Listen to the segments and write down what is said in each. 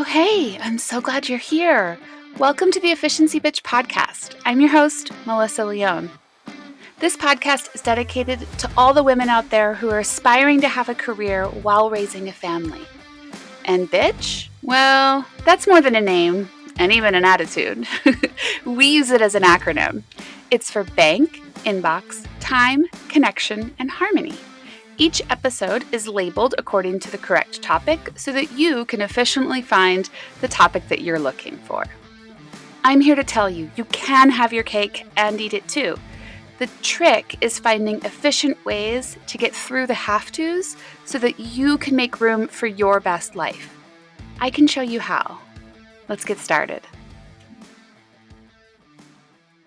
Oh, hey, I'm so glad you're here. Welcome to the Efficiency Bitch podcast. I'm your host, Melissa Leone. This podcast is dedicated to all the women out there who are aspiring to have a career while raising a family. And bitch? Well, that's more than a name and even an attitude. We use it as an acronym. It's for bank, inbox, time, connection, and harmony. Each episode is labeled according to the correct topic so that you can efficiently find the topic that you're looking for. I'm here to tell you, you can have your cake and eat it too. The trick is finding efficient ways to get through the have-tos so that you can make room for your best life. I can show you how. Let's get started.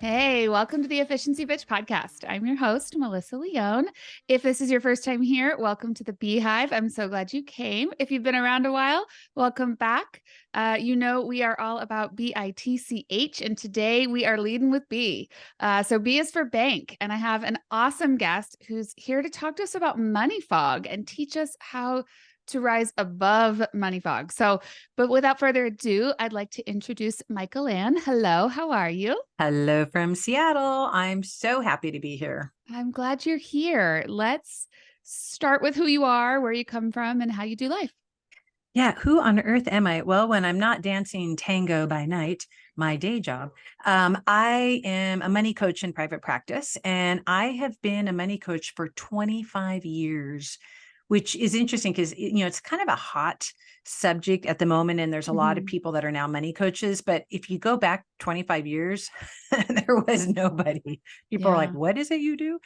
Hey, welcome to the Efficiency Bitch podcast. I'm your host, Melissa Leone. If this is your first time here, welcome to the Beehive. I'm so glad you came. If you've been around a while, welcome back. We are all about BITCH, and today we are leading with B. So B is for bank, and I have an awesome guest who's here to talk to us about money fog and teach us how to rise above money fog. But without further ado, I'd like to introduce Mikelann. Hello, how are you? Hello from Seattle. I'm so happy to be here. I'm glad you're here. Let's start with who you are, where you come from, and how you do life. Yeah, who on earth am I? Well, when I'm not dancing tango by night, my day job, I am a money coach in private practice, and I have been a money coach for 25 years, which is interesting because it's kind of a hot subject at the moment, and there's a lot of people that are now money coaches. But if you go back 25 years, there was nobody. People are like, "What is it you do?"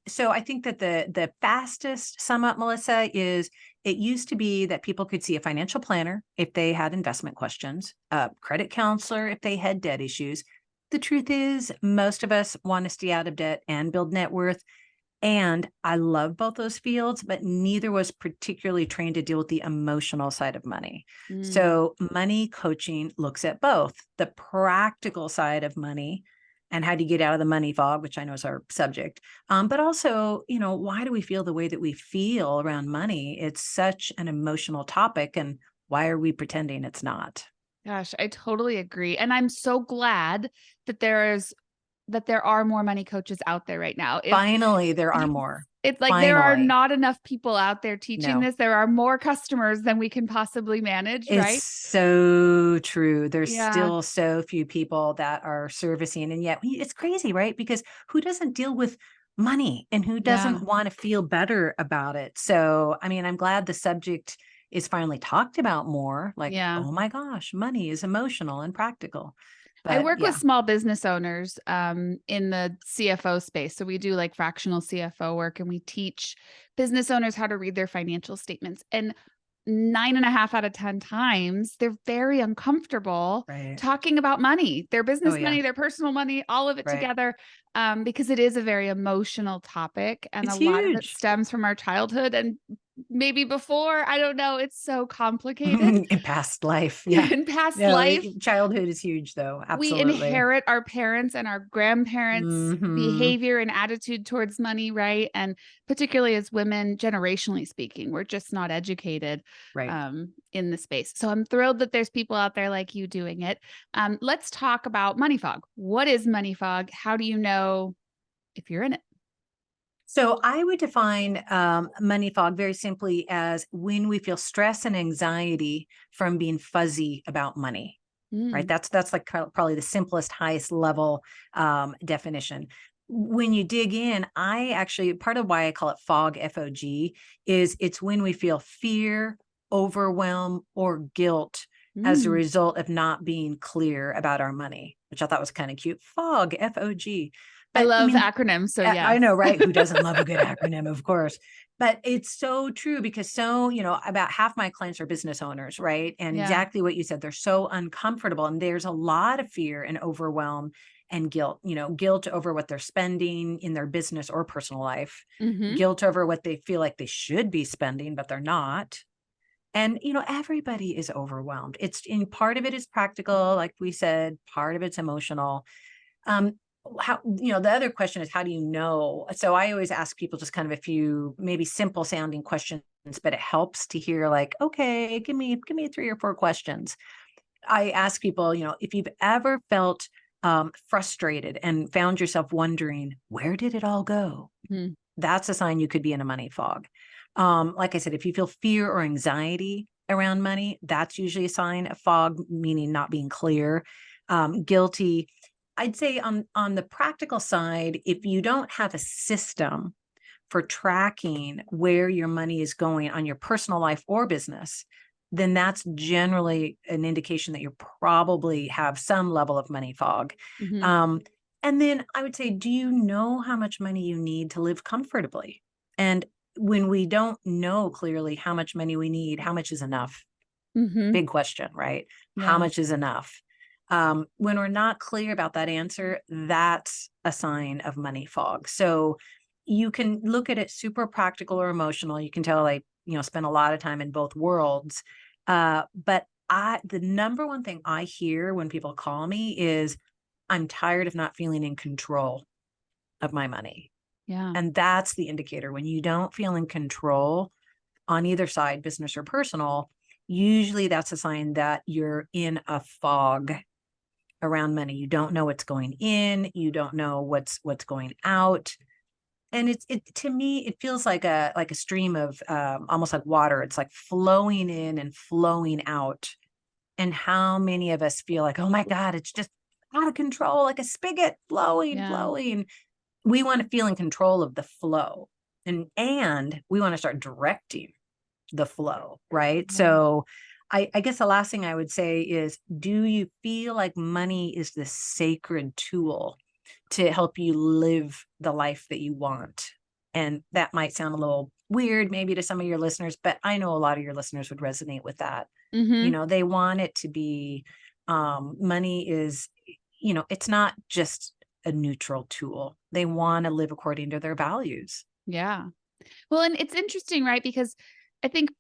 So I think that the fastest sum up, Melissa, is it used to be that people could see a financial planner if they had investment questions, a credit counselor if they had debt issues. The truth is, most of us want to stay out of debt and build net worth. And I love both those fields, but neither was particularly trained to deal with the emotional side of money. So money coaching looks at both the practical side of money and how do you get out of the money fog, which I know is our subject. But also, why do we feel the way that we feel around money? It's such an emotional topic. And why are we pretending it's not? Gosh, I totally agree. And I'm so glad that there are more money coaches out there right now. Finally, there are more. It's like there are not enough people out there teaching this. There are more customers than we can possibly manage, right? It's so true. There's still so few people that are servicing. And yet it's crazy, right? Because who doesn't deal with money and who doesn't want to feel better about it? So, I mean, I'm glad the subject is finally talked about more. Like, oh my gosh, money is emotional and practical. But, I work with small business owners in the CFO space. So we do like fractional CFO work, and we teach business owners how to read their financial statements. And 9.5 out of 10 times, they're very uncomfortable talking about money, their business money, their personal money, all of it together, because it is a very emotional topic. And it's a lot huge. of it stems from our childhood and maybe before. I don't know. It's so complicated. In past life. Yeah. In past life. Childhood is huge, though. Absolutely. We inherit our parents and our grandparents' behavior and attitude towards money, right? And particularly as women, generationally speaking, we're just not educated in the space. So I'm thrilled that there's people out there like you doing it. Let's talk about money fog. What is money fog? How do you know if you're in it? So I would define money fog very simply as when we feel stress and anxiety from being fuzzy about money. Right. That's like probably the simplest, highest level definition. When you dig in, part of why I call it fog, FOG, is it's when we feel fear, overwhelm, or guilt as a result of not being clear about our money, which I thought was kind of cute. Fog, FOG. But, I love acronyms. So yeah, I know, right? Who doesn't love a good acronym, of course. But it's so true because about half my clients are business owners, right? And exactly what you said, they're so uncomfortable. And there's a lot of fear and overwhelm and guilt, guilt over what they're spending in their business or personal life, guilt over what they feel like they should be spending, but they're not. And, everybody is overwhelmed. Part of it is practical, like we said, part of it's emotional. The other question is, how do you know? So I always ask people just kind of a few maybe simple sounding questions but it helps to hear like, okay, give me 3 or 4 questions. I ask people, if you've ever felt frustrated and found yourself wondering, where did it all go? Mm-hmm. That's a sign you could be in a money fog. Like I said, if you feel fear or anxiety around money, that's usually a sign of fog, meaning not being clear. Guilty. I'd say on the practical side, if you don't have a system for tracking where your money is going on your personal life or business, then that's generally an indication that you probably have some level of money fog. Mm-hmm. And then I would say, do you know how much money you need to live comfortably? And when we don't know clearly how much money we need, how much is enough? Mm-hmm. Big question, right? How Yeah. much is enough? When we're not clear about that answer, that's a sign of money fog. So you can look at it super practical or emotional. You can tell I, spend a lot of time in both worlds. But the number one thing I hear when people call me is, I'm tired of not feeling in control of my money. Yeah. And that's the indicator. When you don't feel in control on either side, business or personal, usually that's a sign that you're in a fog around money. You don't know what's going in, you don't know what's going out. And it to me, it feels like a stream of almost like water. It's like flowing in and flowing out. And how many of us feel like, oh my God, it's just out of control, like a spigot flowing, Yeah. flowing. We want to feel in control of the flow. And we want to start directing the flow, right? Yeah. So I guess the last thing I would say is, do you feel like money is the sacred tool to help you live the life that you want? And that might sound a little weird maybe to some of your listeners, but I know a lot of your listeners would resonate with that. Mm-hmm. They want it to be, money is, it's not just a neutral tool. They want to live according to their values. Yeah. Well, and it's interesting, right? Because I think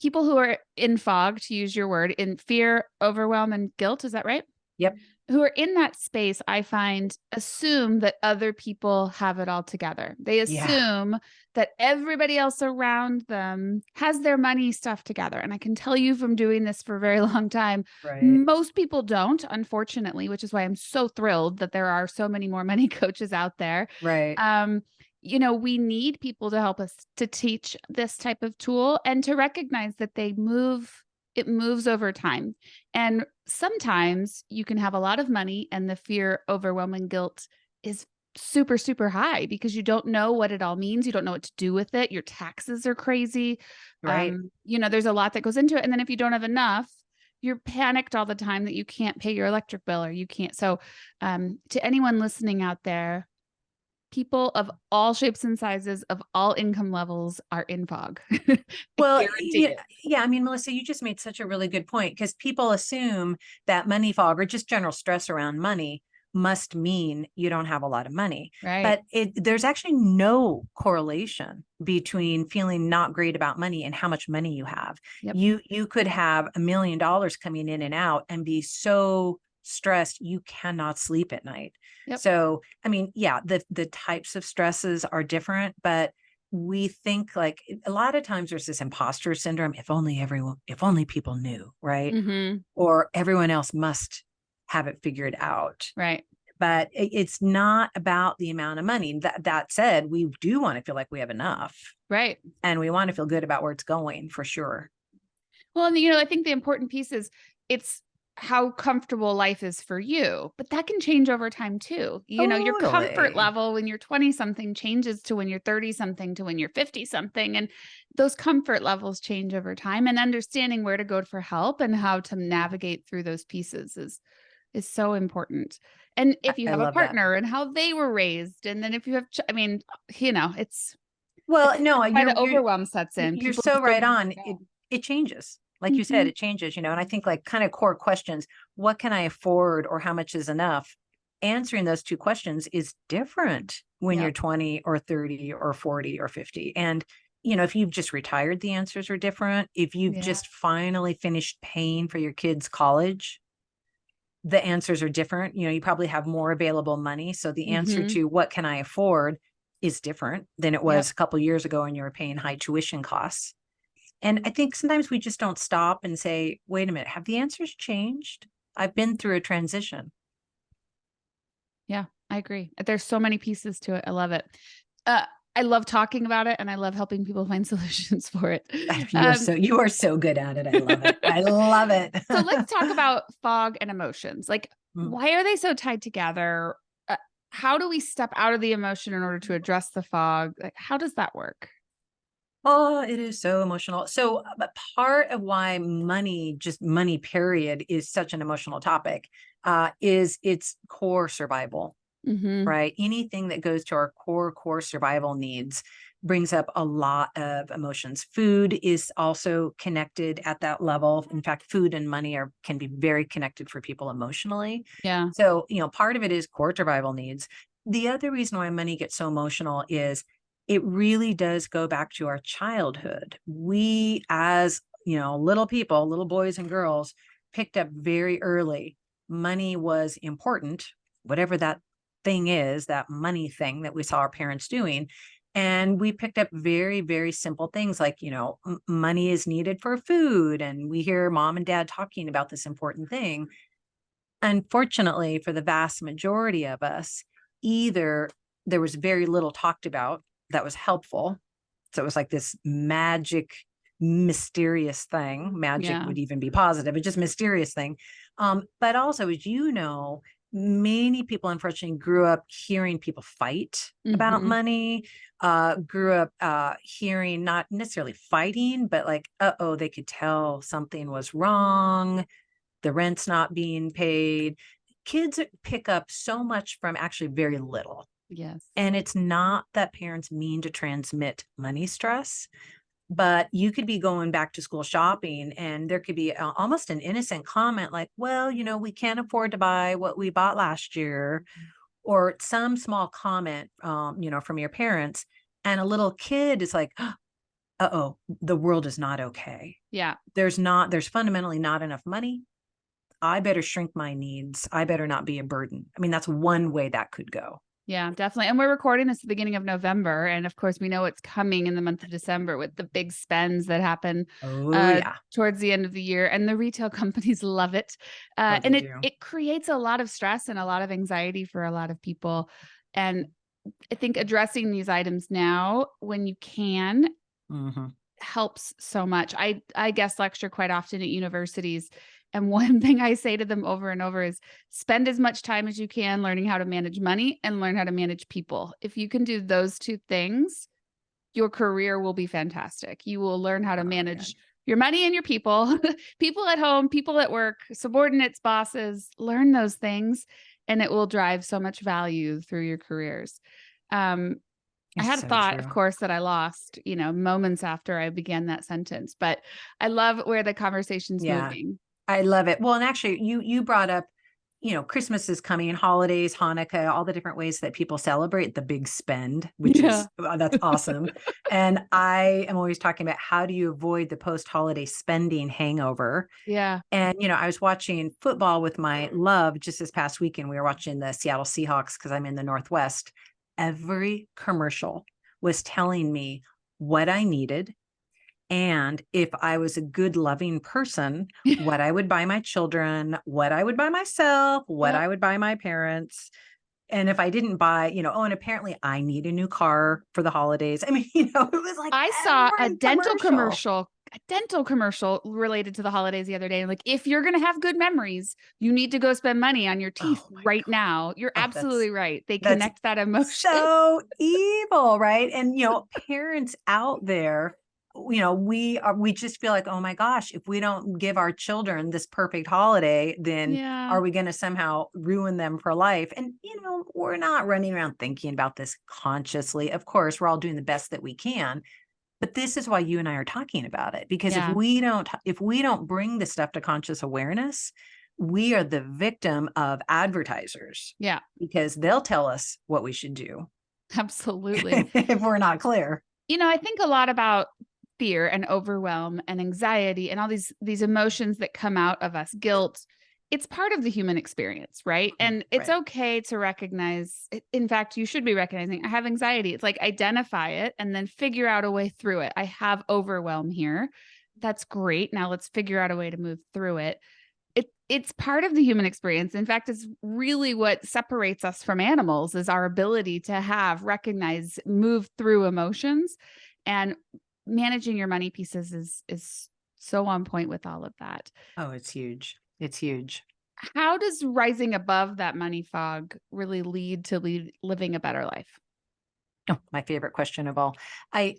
people who are in fog, to use your word, in fear, overwhelm, and guilt, is that right? Yep. Who are in that space, I find, assume that other people have it all together. They Yeah. assume that everybody else around them has their money stuff together. And I can tell you from doing this for a very long time, Right. most people don't, unfortunately, which is why I'm so thrilled that there are so many more money coaches out there. Right. We need people to help us to teach this type of tool and to recognize that it moves over time. And sometimes you can have a lot of money and the fear, overwhelming guilt is super, super high because you don't know what it all means. You don't know what to do with it. Your taxes are crazy. Right. There's a lot that goes into it. And then if you don't have enough, you're panicked all the time that you can't pay your electric bill or you can't. So to anyone listening out there, people of all shapes and sizes, of all income levels are in fog. I Well, guarantee it. yeah, I mean, Melissa, you just made such a really good point, because people assume that money fog or just general stress around money must mean you don't have a lot of money. Right. But there's actually no correlation between feeling not great about money and how much money you have. Yep. You could have $1 million coming in and out and be so stressed you cannot sleep at night. Yep. So, I mean, yeah, the types of stresses are different, but we think like a lot of times there's this imposter syndrome. If only people knew, right? Mm-hmm. Or everyone else must have it figured out. Right. But it's not about the amount of money. That said, we do want to feel like we have enough, Right. and we want to feel good about where it's going for sure. Well, and I think the important piece is it's how comfortable life is for you, but that can change over time too. Your comfort Totally. level when you're 20 something changes to when you're 30 something to when you're 50 something. And those comfort levels change over time, and understanding where to go for help and how to navigate through those pieces is so important. And if you I have a love that. partner and how they were raised, and then if you have, it's Well, no, why the overwhelm sets in. you're People so just don't right know on. where to go. It changes. Like you said, Mhm. it changes, and I think like kind of core questions, what can I afford or how much is enough? Answering those two questions is different when Yep. you're 20 or 30 or 40 or 50. And, if you've just retired, the answers are different. If you've Yeah. just finally finished paying for your kids' college, the answers are different. You probably have more available money. So the answer Mhm. to what can I afford is different than it Yep. was a couple of years ago when you were paying high tuition costs. And I think sometimes we just don't stop and say, wait a minute, have the answers changed? I've been through a transition. Yeah, I agree. There's so many pieces to it. I love it. Uh, I love talking about it and I love helping people find solutions for it. You are so good at it. I love it. I love it. So let's talk about fog and emotions. Like, Mm. why are they so tied together? How do we step out of the emotion in order to address the fog? Like, how does that work? Oh, it is so emotional. So, but part of why money, just money, period, is such an emotional topic, is its core survival, Mm-hmm. right? Anything that goes to our core survival needs brings up a lot of emotions. Food is also connected at that level. In fact, food and money can be very connected for people emotionally. Yeah. So, part of it is core survival needs. The other reason why money gets so emotional is it really does go back to our childhood. We, as little people, little boys and girls, picked up very early. Money was important, whatever that thing is, that money thing that we saw our parents doing. And we picked up very, very simple things like, money is needed for food. And we hear mom and dad talking about this important thing. Unfortunately, for the vast majority of us, either there was very little talked about that was helpful. So it was like this magic, mysterious thing. Magic Yeah. would even be positive, but just mysterious thing. But also, as many people unfortunately grew up hearing people fight about Mm-hmm. money, grew up hearing not necessarily fighting, but like, uh-oh, they could tell something was wrong, the rent's not being paid. Kids pick up so much from actually very little. Yes. And it's not that parents mean to transmit money stress, but you could be going back to school shopping and there could be almost an innocent comment like, well, we can't afford to buy what we bought last year, or some small comment, from your parents. And a little kid is like, uh-oh, the world is not okay. Yeah. There's fundamentally not enough money. I better shrink my needs. I better not be a burden. I mean, that's one way that could go. Yeah, definitely. And we're recording this at the beginning of November. And of course, we know what's coming in the month of December with the big spends that happen Oh, yeah. towards the end of the year. And the retail companies love it. Oh, they And do. it creates a lot of stress and a lot of anxiety for a lot of people. And I think addressing these items now when you can Mm-hmm. helps so much. I guest lecture quite often at universities. And one thing I say to them over and over is spend as much time as you can learning how to manage money and learn how to manage people. If you can do those two things, your career will be fantastic. You will learn how to Oh, yeah. manage your money and your people, people at home, people at work, subordinates, bosses, learn those things and it will drive so much value through your careers. I It's had a so thought, of true. course, that I lost, moments after I began that sentence, but I love where the conversation's Yeah, moving. I love it. Well, and actually, you brought up, Christmas is coming, holidays, Hanukkah, all the different ways that people celebrate the big spend, which Yeah. is that's awesome. And I am always talking about how do you avoid the post-holiday spending hangover. Yeah. And I was watching football with my love just this past weekend. We were watching the Seattle Seahawks because I'm in the Northwest. Every commercial was telling me what I needed, and if I was a good, loving person, what I would buy my children, what I would buy myself, what Yep. I would buy my parents. And if I didn't buy, and apparently I need a new car for the holidays. I mean, it was like I saw every commercial. a dental commercial related to the holidays the other day. Like, if you're going to have good memories, you need to go spend money on your teeth Oh my right now. You're God. Oh, absolutely right. They that's connect that emotion. so evil, right? And parents out there, we just feel like, oh my gosh, if we don't give our children this perfect holiday, then Yeah. are we going to somehow ruin them for life? And we're not running around thinking about this consciously. Of course, we're all doing the best that we can. But this is why you and I are talking about it, because Yeah. if we don't bring this stuff to conscious awareness, we are the victim of advertisers, Yeah. because they'll tell us what we should do Absolutely. if we're not clear. I think a lot about fear and overwhelm and anxiety and all these emotions that come out of us, guilt. It's part of the human experience, right? And it's Right. okay to recognize it. In fact, you should be recognizing I have anxiety. It's like identify it and then figure out a way through it. I have overwhelm here. That's great. Now let's figure out a way to move through it. It's part of the human experience. In fact, it's really what separates us from animals is our ability to recognize, move through emotions, and managing your money pieces is so on point with all of that. Oh, it's huge. It's huge. How does rising above that money fog really lead to living a better life? Oh, my favorite question of all. I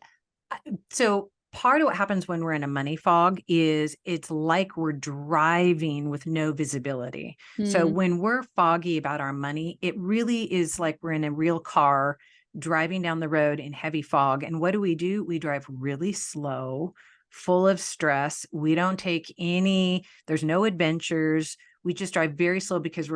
so part of what happens when we're in a money fog is it's like we're driving with no visibility. So Mm, when we're foggy about our money, it really is like we're in a real car driving down the road in heavy fog. And what do? We drive really slow, full of stress. We don't take there's no adventures. We just drive very slow because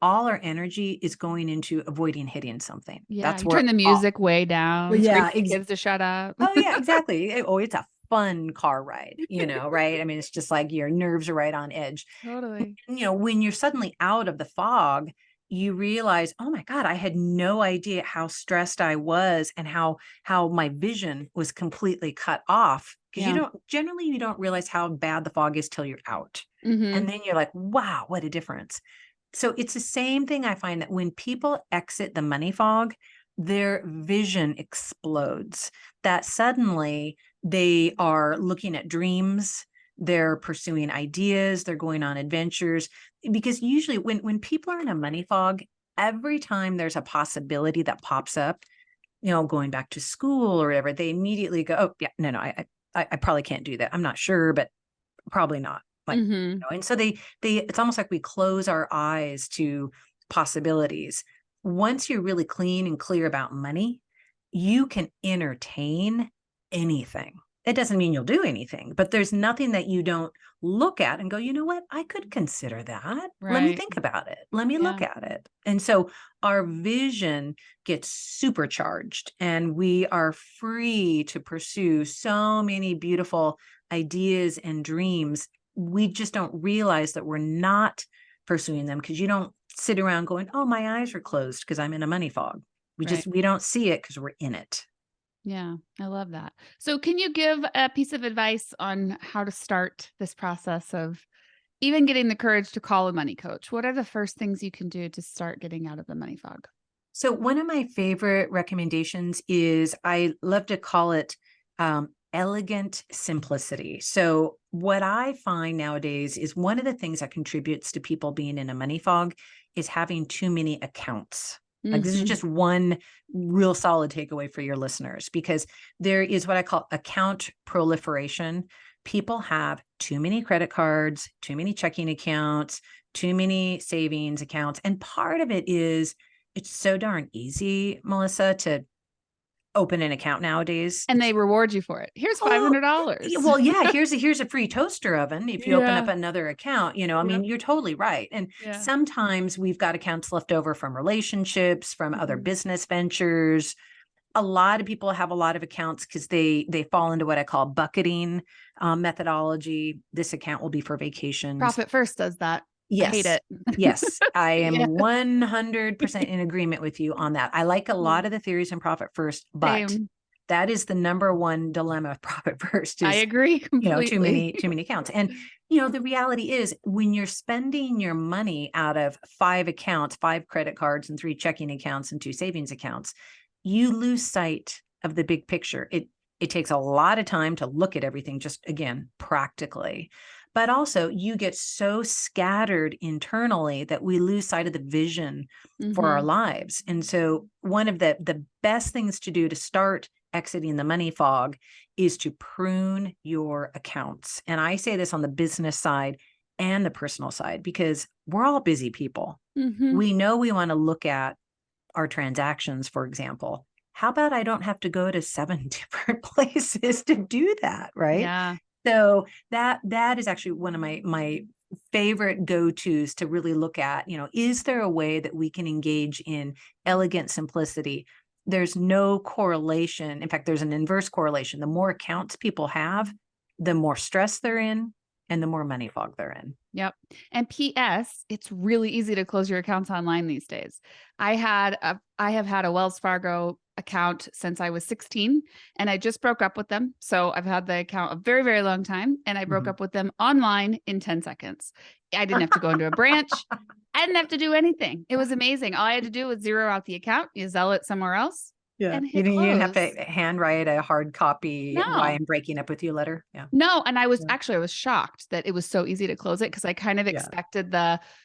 all our energy is going into avoiding hitting something. yeah, That's you where turn the all, music way well, down, scream yeah, at the kids to shut up. oh, yeah, exactly. Oh, it's a fun car ride, right? I mean, it's just like your nerves are right on edge. Totally. When you're suddenly out of the fog, you realize, oh my God, I had no idea how stressed I was and how my vision was completely cut off. Because Yeah. you don't realize how bad the fog is till you're out. And Hmm. then you're like, wow, what a difference. So it's the same thing I find that when people exit the money fog, their vision explodes, that suddenly they are looking at dreams, they're pursuing ideas, they're going on adventures. Because usually when people are in a money fog, every time there's a possibility that pops up, going back to school or whatever, they immediately go, oh yeah, no, I probably can't do that. I'm not sure, but probably not. Like, Hmm. and so it's almost like we close our eyes to possibilities. Once you're really clean and clear about money, you can entertain anything. It doesn't mean you'll do anything, but there's nothing that you don't look at and go, you know what? I could consider that. Let me Right. think about it. Let me Yeah. look at it. And so our vision gets supercharged and we are free to pursue so many beautiful ideas and dreams. We just don't realize that we're not pursuing them because you don't sit around going, oh, my eyes are closed because I'm in a money fog. Right. We don't see it because we're in it. Yeah, I love that. So, can you give a piece of advice on how to start this process of even getting the courage to call a money coach? What are the first things you can do to start getting out of the money fog? So one of my favorite recommendations is I love to call it elegant simplicity. So what I find nowadays is one of the things that contributes to people being in a money fog is having too many accounts. Like this is Hmm. just one real solid takeaway for your listeners, because there is what I call account proliferation. People have too many credit cards, too many checking accounts, too many savings accounts. And part of it is it's so darn easy, Melissa, to open an account nowadays. And they reward you for it. Here's Oh, $500. well, yeah, here's a free toaster oven if you open up Yeah. another account, I mean, Yep. you're totally right. And Yeah. sometimes we've got accounts left over from relationships, from other Mhm. business ventures. A lot of people have a lot of accounts because they fall into what I call bucketing methodology. This account will be for vacations. Profit First does that. I hate Yes. it. Yes. I Yeah. am 100% in agreement with you on that. I like a Yeah. lot of the theories in Profit First, but Same. that is the number one dilemma of Profit First I is, agree completely. too many accounts. And, the reality is when you're spending your money out of 5 accounts, 5 credit cards and 3 checking accounts and 2 savings accounts, you lose sight of the big picture. It takes a lot of time to look at everything, just again, practically. But also you get so scattered internally that we lose sight of the vision for our Hmm. lives. And so one of the best things to do to start exiting the money fog is to prune your accounts. And I say this on the business side and the personal side, because we're all busy people. Hmm. We know we want to look at our transactions, for example. How about I don't have to go to 7 different places to do that, right? Yeah. So that is actually one of my favorite go-tos to really look at, is there a way that we can engage in elegant simplicity? There's no correlation. In fact, there's an inverse correlation. The more accounts people have, the more stress they're in and the more money fog they're in. Yep. And PS, it's really easy to close your accounts online these days. I have had a Wells Fargo account since I was 16, and I just broke up with them. So I've had the account a very, very long time, and I broke up with them online in 10 seconds. I didn't have to go into a branch. I didn't have to do anything. It was amazing. All I had to do was zero out the account, you sell it somewhere else, and You hit didn't even have close. to handwrite a hard copy why No. I'm breaking up with you letter. Yeah. No, and I was Yeah. shocked that it was so easy to close it, because I kind of Yeah. expected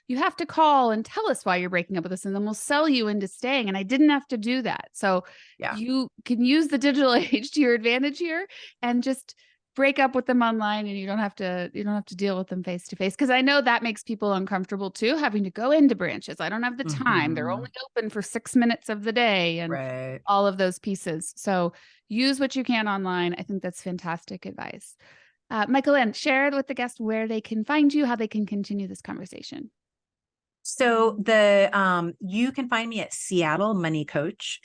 you have to call and tell us why you're breaking up with us, and then we'll sell you into staying. And I didn't have to do that. So Yeah. you can use the digital age to your advantage here and just break up with them online, and you don't have to deal with them face to face. Because I know that makes people uncomfortable too, having to go into branches. I don't have the time. They're only open for 6 minutes of the day and Right. all of those pieces. So use what you can online. I think that's fantastic advice. Mikelann, share with the guest where they can find you, how they can continue this conversation. So you can find me at Seattle Money Coach.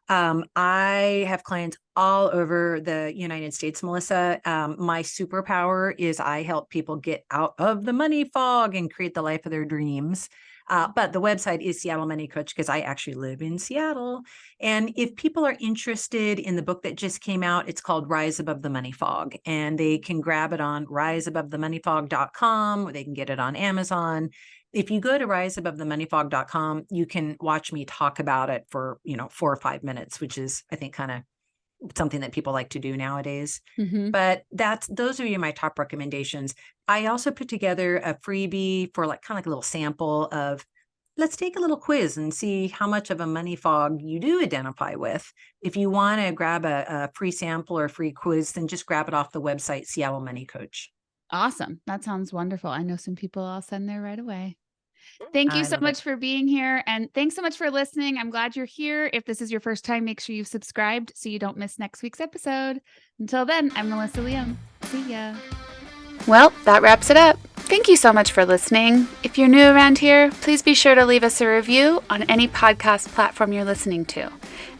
I have clients all over the United States, Melissa. My superpower is I help people get out of the money fog and create the life of their dreams. But the website is Seattle Money Coach because I actually live in Seattle. And if people are interested in the book that just came out, it's called Rise Above the Money Fog. And they can grab it on riseabovethemoneyfog.com, or they can get it on Amazon. If you go to riseabovethemoneyfog.com, you can watch me talk about it for, 4 or 5 minutes, which is, I think, kind of something that people like to do nowadays. But those are my top recommendations. I also put together a freebie for kind of like a little sample of, let's take a little quiz and see how much of a money fog you do identify with. If you want to grab a free sample or a free quiz, then just grab it off the website, Seattle Money Coach. Awesome. That sounds wonderful. I know some people I'll send there right away. Thank you I so love it. much for being here. And thanks so much for listening. I'm glad you're here. If this is your first time, make sure you've subscribed so you don't miss next week's episode. Until then, I'm Melissa Leone. See ya. Well, that wraps it up. Thank you so much for listening. If you're new around here, please be sure to leave us a review on any podcast platform you're listening to.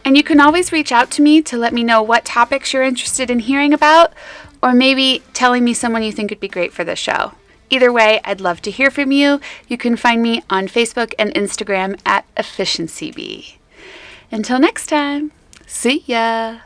And you can always reach out to me to let me know what topics you're interested in hearing about, or maybe telling me someone you think would be great for the show. Either way, I'd love to hear from you. You can find me on Facebook and Instagram at EfficiencyBee. Until next time, see ya.